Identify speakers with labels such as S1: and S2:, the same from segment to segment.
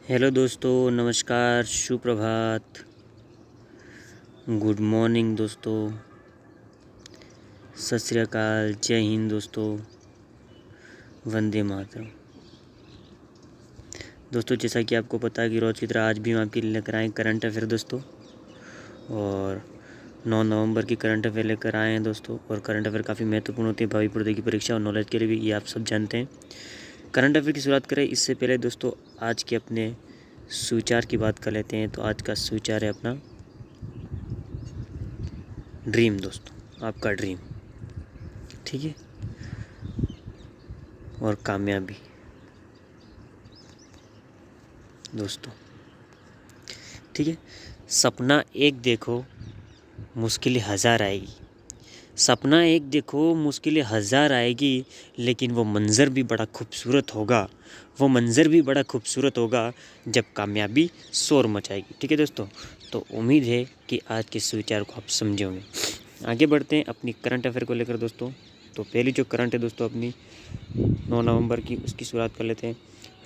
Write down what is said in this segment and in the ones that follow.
S1: Hello दोस्तों, नमस्कार, सुप्रभात, गुड मॉर्निंग दोस्तों, सत श्री अकाल, जय हिंद दोस्तों, वंदे मातरम। दोस्तों, जैसा कि आपको पता है कि रोज़ की तरह आज भी हम आपके लिए लेकर आए करंट अफेयर दोस्तों। और 9 नवंबर की करंट अफेयर लेकर आए हैं दोस्तों। और करंट अफेयर काफ़ी महत्वपूर्ण होती है भावी प्रतियोगी की परीक्षा और नॉलेज के लिए भी, ये आप सब जानते हैं। करंट अफेयर की शुरुआत करें इससे पहले दोस्तों आज के अपने सुविचार की बात कर लेते हैं। तो आज का सुविचार है अपना ड्रीम दोस्तों, आपका ड्रीम, ठीक है, और कामयाबी दोस्तों, ठीक है। सपना एक देखो मुश्किलें हज़ार आएगी, सपना एक देखो मुश्किलें हज़ार आएगी, लेकिन वो मंज़र भी बड़ा खूबसूरत होगा, वो मंज़र भी बड़ा खूबसूरत होगा जब कामयाबी शोर मचाएगी, ठीक है दोस्तों। तो उम्मीद है कि आज के सुविचार को आप समझे होंगे। आगे बढ़ते हैं अपनी करंट अफेयर को लेकर दोस्तों। तो पहली जो करंट है दोस्तों अपनी 9 नवंबर की, उसकी शुरुआत कर लेते हैं।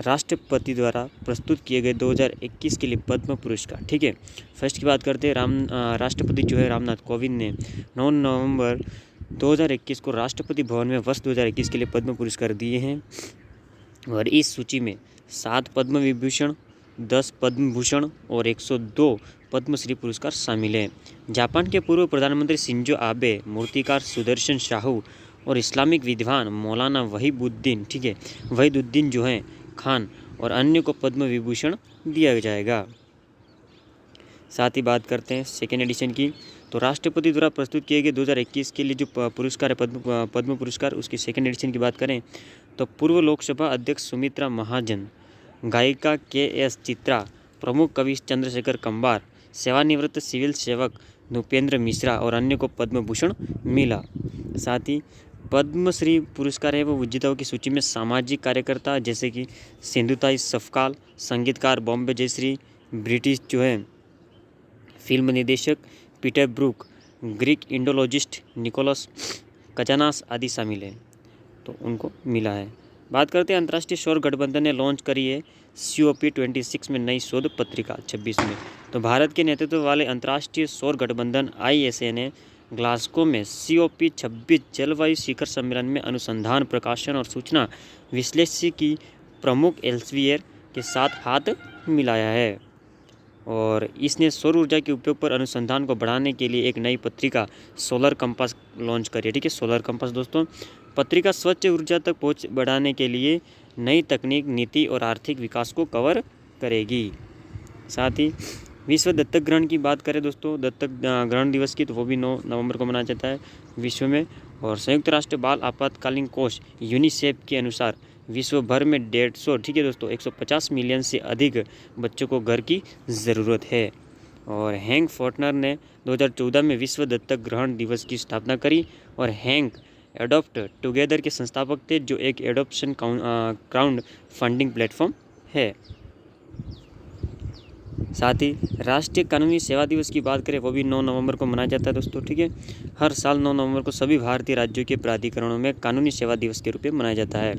S1: राष्ट्रपति द्वारा प्रस्तुत किए गए 2021 के लिए पद्म पुरस्कार, ठीक है। फर्स्ट की बात करते हैं। राष्ट्रपति जो है रामनाथ कोविंद ने 9 नवंबर 2021 को राष्ट्रपति भवन में वर्ष 2021 के लिए पद्म पुरस्कार दिए हैं। और इस सूची में 7 पद्म विभूषण, 10 पद्म भूषण और 102 पद्मश्री पुरस्कार शामिल हैं। जापान के पूर्व प्रधानमंत्री शिंजो आबे, मूर्तिकार सुदर्शन साहू और इस्लामिक विद्वान मौलाना वहीदुद्दीन, ठीक है, वहीदुद्दीन जो हैं खान और अन्य को पद्म विभूषण दिया जाएगा। साथ ही बात करते हैं सेकेंड एडिशन की। तो राष्ट्रपति द्वारा प्रस्तुत किए गए 2021 के लिए जो पुरस्कार है पद्म पुरस्कार, उसकी सेकेंड एडिशन की बात करें तो पूर्व लोकसभा अध्यक्ष सुमित्रा महाजन, गायिका के.एस. चित्रा, प्रमुख कवि चंद्रशेखर कंबार, सेवानिवृत्त सिविल सेवक नृपेंद्र मिश्रा और अन्य को पद्म भूषण मिला। साथ ही पद्मश्री पुरस्कार है वो विजेताओं की सूची में सामाजिक कार्यकर्ता जैसे कि सिंधुताई सफकाल, संगीतकार बॉम्बे जयश्री, ब्रिटिश जो है फिल्म निर्देशक Peter Brook, Greek Indologist Nicolas Kazanas आदि शामिल हैं, तो उनको मिला है। बात करते हैं अंतर्राष्ट्रीय सौर गठबंधन ने लॉन्च करी है COP26 में नई शोध पत्रिका 26 में। तो भारत के नेतृत्व वाले अंतर्राष्ट्रीय सौर गठबंधन ISA ने ग्लासगो में COP26 जलवायु शिखर सम्मेलन में अनुसंधान, प्रकाशन और सूचना विश्लेषण की प्रमुख एल्सेवियर के साथ हाथ मिलाया है। और इसने सौर ऊर्जा के उपयोग पर अनुसंधान को बढ़ाने के लिए एक नई पत्रिका सोलर कंपास लॉन्च करी है, ठीक है। सोलर कंपास दोस्तों, पत्रिका स्वच्छ ऊर्जा तक पहुंच बढ़ाने के लिए नई तकनीक, नीति और आर्थिक विकास को कवर करेगी। साथ ही विश्व दत्तक ग्रहण की बात करें दोस्तों, दत्तक ग्रहण दिवस की, तो वो भी 9 नवंबर को मनाया जाता है विश्व में। और संयुक्त राष्ट्र बाल आपातकालीन कोष यूनिसेफ के अनुसार विश्व भर में 150, ठीक है दोस्तों, 150 मिलियन से अधिक बच्चों को घर की ज़रूरत है। और हैंक फोर्टनर ने 2014 में विश्व दत्तक ग्रहण दिवस की स्थापना करी। और हैंक एडॉप्ट टुगेदर के संस्थापक थे, जो एक एडॉप्शन क्राउड फंडिंग प्लेटफॉर्म है। साथ ही राष्ट्रीय कानूनी सेवा दिवस की बात करें, वो भी 9 नवंबर को मनाया जाता है दोस्तों, ठीक है। हर साल 9 नवंबर को सभी भारतीय राज्यों के प्राधिकरणों में कानूनी सेवा दिवस के रूप में मनाया जाता है।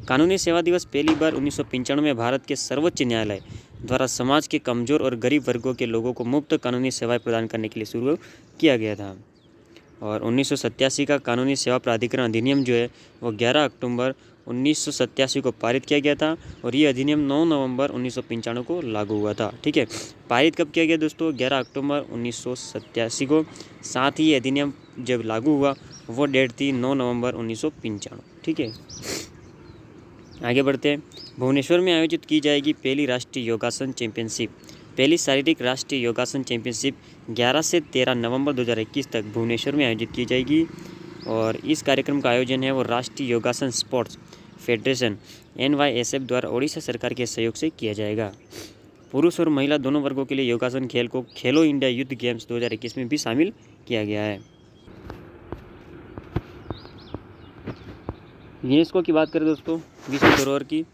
S1: कानूनी सेवा दिवस पहली बार 1995 में भारत के सर्वोच्च न्यायालय द्वारा समाज के कमज़ोर और गरीब वर्गों के लोगों को मुफ्त कानूनी सेवाएं प्रदान करने के लिए शुरू किया गया था। और 1987 का कानूनी सेवा प्राधिकरण अधिनियम जो है वो 11 अक्टूबर 1987 को पारित किया गया था। और ये अधिनियम 9 नवंबर 1995 को लागू हुआ था, ठीक है। पारित कब किया गया दोस्तों? 11 अक्टूबर 1987 को। साथ ही ये अधिनियम जब लागू हुआ वो डेट थी 9 नवंबर 1995, ठीक है। आगे बढ़ते हैं। भुवनेश्वर में आयोजित की जाएगी पहली राष्ट्रीय योगासन चैंपियनशिप। पहली शारीरिक राष्ट्रीय योगासन चैंपियनशिप 11 से 13 नवंबर 2021 तक भुवनेश्वर में आयोजित की जाएगी। और इस कार्यक्रम का आयोजन है वो राष्ट्रीय योगासन स्पोर्ट्स फेडरेशन NYSF द्वारा ओडिशा सरकार के सहयोग से किया जाएगा। पुरुष और महिला दोनों वर्गों के लिए योगासन खेल को खेलो इंडिया यूथ गेम्स 2021 में भी शामिल किया गया है। यूनेस्को की बात करें दोस्तों, विश्व धरोहर की,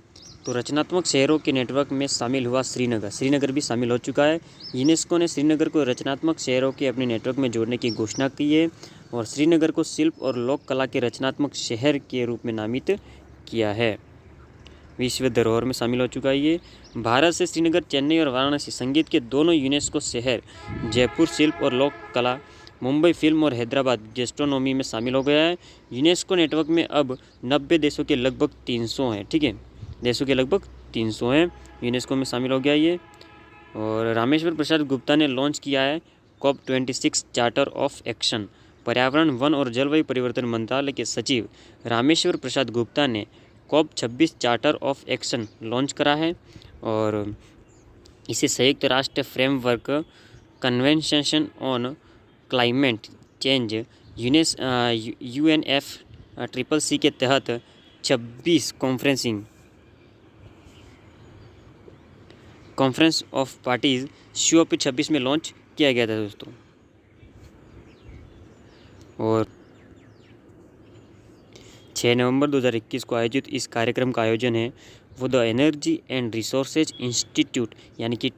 S1: तो रचनात्मक शहरों के नेटवर्क में शामिल हुआ श्रीनगर भी शामिल हो चुका है। यूनेस्को ने श्रीनगर को रचनात्मक शहरों के अपने नेटवर्क में जोड़ने की घोषणा की है। और श्रीनगर को शिल्प और लोक कला के रचनात्मक शहर के रूप में नामित किया है। विश्व धरोहर में शामिल हो चुका है ये। भारत से श्रीनगर, चेन्नई और वाराणसी संगीत के दोनों यूनेस्को शहर, जयपुर शिल्प और लोक कला, मुंबई फिल्म और हैदराबाद गैस्ट्रोनॉमी में शामिल हो गया है। यूनेस्को नेटवर्क में अब 90 देशों के लगभग 300 हैं, ठीक है, देशों के लगभग 300 हैं, यूनेस्को में शामिल हो गया ये। और रामेश्वर प्रसाद गुप्ता ने लॉन्च किया है COP26 चार्टर ऑफ एक्शन। पर्यावरण, वन और जलवायु परिवर्तन मंत्रालय के सचिव रामेश्वर प्रसाद गुप्ता ने COP26 charter of action launch करा है और इसे संयुक्त राष्ट्र framework convention on climate change UNFCCC के तहत 26 कॉन्फ्रेंस ऑफ पार्टीज COP26 में लॉन्च किया गया था दोस्तों। और 6 नवंबर 2021 को आयोजित इस कार्यक्रम का आयोजन है वो the energy and resources institute यानी कि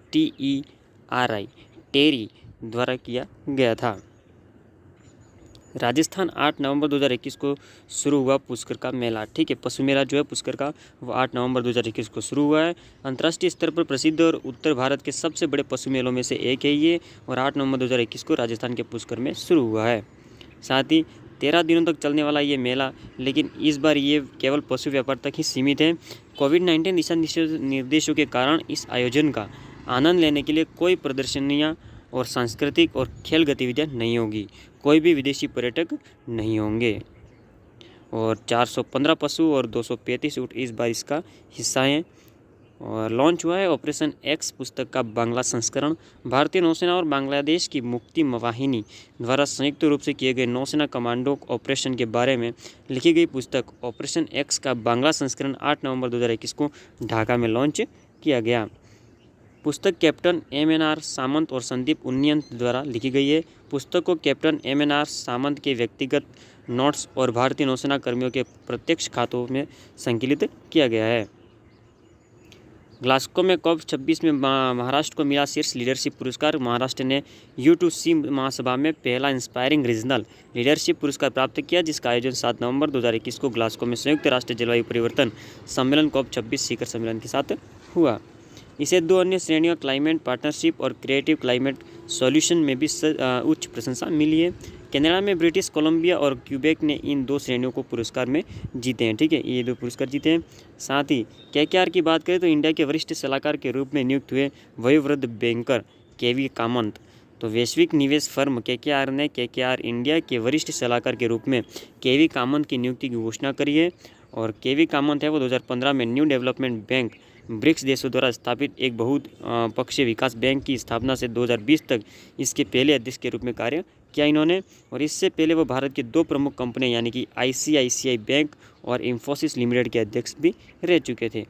S1: टेरी द्वारा किया गया था। राजस्थान 8 नवंबर 2021 को शुरू हुआ पुष्कर का मेला, ठीक है, पशु मेला जो है पुष्कर का वो 8 नवंबर 2021 को शुरू हुआ है। अंतर्राष्ट्रीय स्तर पर प्रसिद्ध और उत्तर भारत के सबसे बड़े पशु मेलों में से एक है ये और 8 नवंबर 2021 को राजस्थान के पुष्कर में शुरू हुआ है। साथ ही 13 दिनों तक चलने वाला ये मेला, लेकिन इस बार ये केवल पशु व्यापार तक ही सीमित है। कोविड-19 दिशा निर्देशों के कारण इस आयोजन का आनंद लेने के लिए कोई प्रदर्शनियाँ और सांस्कृतिक और खेल गतिविधियाँ नहीं होगी, कोई भी विदेशी पर्यटक नहीं होंगे। और 415 पशु और 235 ऊँट इस बार इसका हिस्सा हैं। और लॉन्च हुआ है ऑपरेशन एक्स पुस्तक का बांग्ला संस्करण। भारतीय नौसेना और बांग्लादेश की मुक्ति वाहिनी द्वारा संयुक्त रूप से किए गए नौसेना कमांडो ऑपरेशन के बारे में लिखी गई पुस्तक ऑपरेशन एक्स का बांग्ला संस्करण 8 नवंबर 2021 को ढाका में लॉन्च किया गया। पुस्तक कैप्टन MNR सामंत और संदीप उन्नियंत द्वारा लिखी गई है। पुस्तक को कैप्टन MNR सामंत के व्यक्तिगत नोट्स और भारतीय नौसेना कर्मियों के प्रत्यक्ष खातों में संकलित किया गया है। ग्लास्को में COP26 में महाराष्ट्र को मिला शीर्ष लीडरशिप पुरस्कार। महाराष्ट्र ने U2C महासभा में पहला इंस्पायरिंग रीजनल लीडरशिप पुरस्कार प्राप्त किया, जिसका आयोजन 7 नवंबर 2021 को ग्लास्को में संयुक्त राष्ट्र जलवायु परिवर्तन सम्मेलन COP26 शिखर सम्मेलन के साथ हुआ। इसे 2 अन्य श्रेणियों क्लाइमेट पार्टनरशिप और क्रिएटिव क्लाइमेट सॉल्यूशन में भी उच्च प्रशंसा मिली है। कनाडा में ब्रिटिश कोलंबिया और क्यूबेक ने इन 2 श्रेणियों को पुरस्कार में जीते हैं, ठीक है, ये 2 पुरस्कार जीते हैं। साथ ही KKR की बात करें तो इंडिया के वरिष्ठ सलाहकार के रूप में नियुक्त हुए वयोवृद्ध बैंकर KV कामत। तो वैश्विक निवेश फर्म KKR ने KKR इंडिया के वरिष्ठ सलाहकार के रूप में KV कामत की नियुक्ति की घोषणा करी है। और KV कामत है वो 2015 में न्यू डेवलपमेंट बैंक ब्रिक्स देशों द्वारा स्थापित एक बहुत पक्षीय विकास बैंक की स्थापना से 2020 तक इसके पहले अध्यक्ष के रूप में कार्य किया इन्होंने। और इससे पहले वो भारत की 2 प्रमुख कंपनियां यानी कि ICICI बैंक और इंफोसिस लिमिटेड के अध्यक्ष भी रह चुके थे।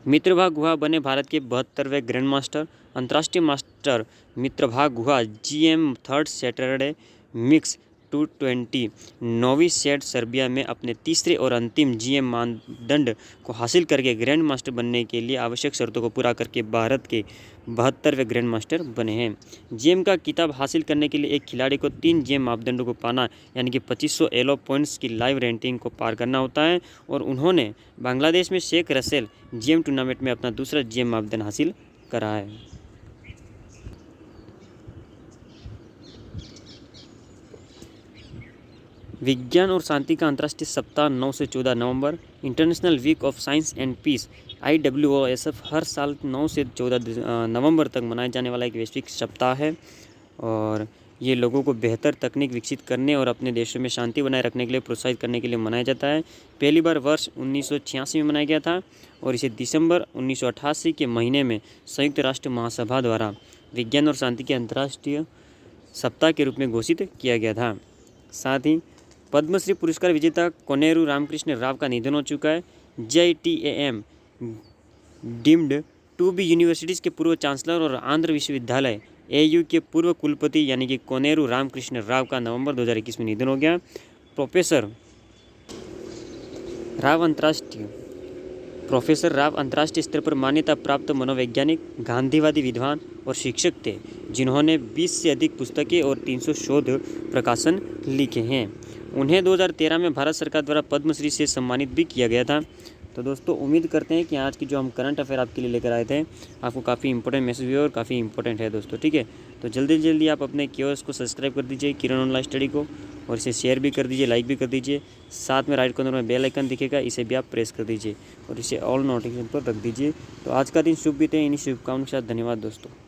S1: मित्रभाग गुहा बने भारत के 72वें ग्रैंड मास्टर। अंतर्राष्ट्रीय master Mitrabha Guha GM third Saturday mix 220 Novi Sad Serbia में अपने तीसरे और अंतिम GM मानदंड को हासिल करके ग्रैंड मास्टर बनने के लिए आवश्यक शर्तों को पूरा करके भारत के 72वें ग्रैंड मास्टर बने हैं। GM का किताब हासिल करने के लिए एक खिलाड़ी को 3 GM मापदंडों को पाना यानी कि 2500 एलो पॉइंट्स की लाइव रैंकिंग को पार करना होता है। और उन्होंने बांग्लादेश में शेख रसेल GM टूर्नामेंट में अपना दूसरा GM मापदंड हासिल करा है। विज्ञान और शांति का अंतर्राष्ट्रीय सप्ताह 9 से 14 नवंबर। International week of science and peace IWOSF हर साल 9 से 14 नवंबर तक मनाया जाने वाला एक वैश्विक सप्ताह है। और ये लोगों को बेहतर तकनीक विकसित करने और अपने देशों में शांति बनाए रखने के लिए प्रोत्साहित करने के लिए मनाया जाता है। पहली बार वर्ष 1986 में मनाया गया था और इसे दिसंबर 1988 के महीने में संयुक्त राष्ट्र महासभा द्वारा विज्ञान और शांति के अंतर्राष्ट्रीय सप्ताह के रूप में घोषित किया गया था। साथ ही पद्मश्री पुरस्कार विजेता कोनेरू रामकृष्ण राव का निधन हो चुका है। JITAM deemed to be universities के पूर्व चांसलर और आंध्र विश्वविद्यालय AU के पूर्व कुलपति यानी कि कोनेरू रामकृष्ण राव का नवंबर 2021 में निधन हो गया। प्रोफेसर राव अंतर्राष्ट्रीय स्तर पर मान्यता प्राप्त मनोवैज्ञानिक, गांधीवादी विद्वान और शिक्षक थे, जिन्होंने 20 से अधिक पुस्तकें और 300 शोध प्रकाशन लिखे हैं। उन्हें 2013 में भारत सरकार द्वारा पद्मश्री से सम्मानित भी किया गया था। तो दोस्तों उम्मीद करते हैं कि आज की जो हम करंट अफेयर आपके लिए लेकर आए थे आपको काफ़ी इंपॉर्टेंट मैसेज हुए और काफ़ी इंपॉर्टेंट है दोस्तों। ठीक है, तो जल्दी जल्दी आप अपने क्यूएस को सब्सक्राइब कर दीजिए किरण ऑनलाइन स्टडी को, और इसे शेयर भी कर दीजिए, लाइक भी कर दीजिए। साथ में राइट कॉर्नर में बेल आइकन दिखेगा, इसे भी आप प्रेस कर दीजिए और इसे ऑल नोटिफिकेशन पर रख दीजिए। तो आज का दिन शुभ बीते, इन्हीं शुभकामनाओं के साथ धन्यवाद दोस्तों।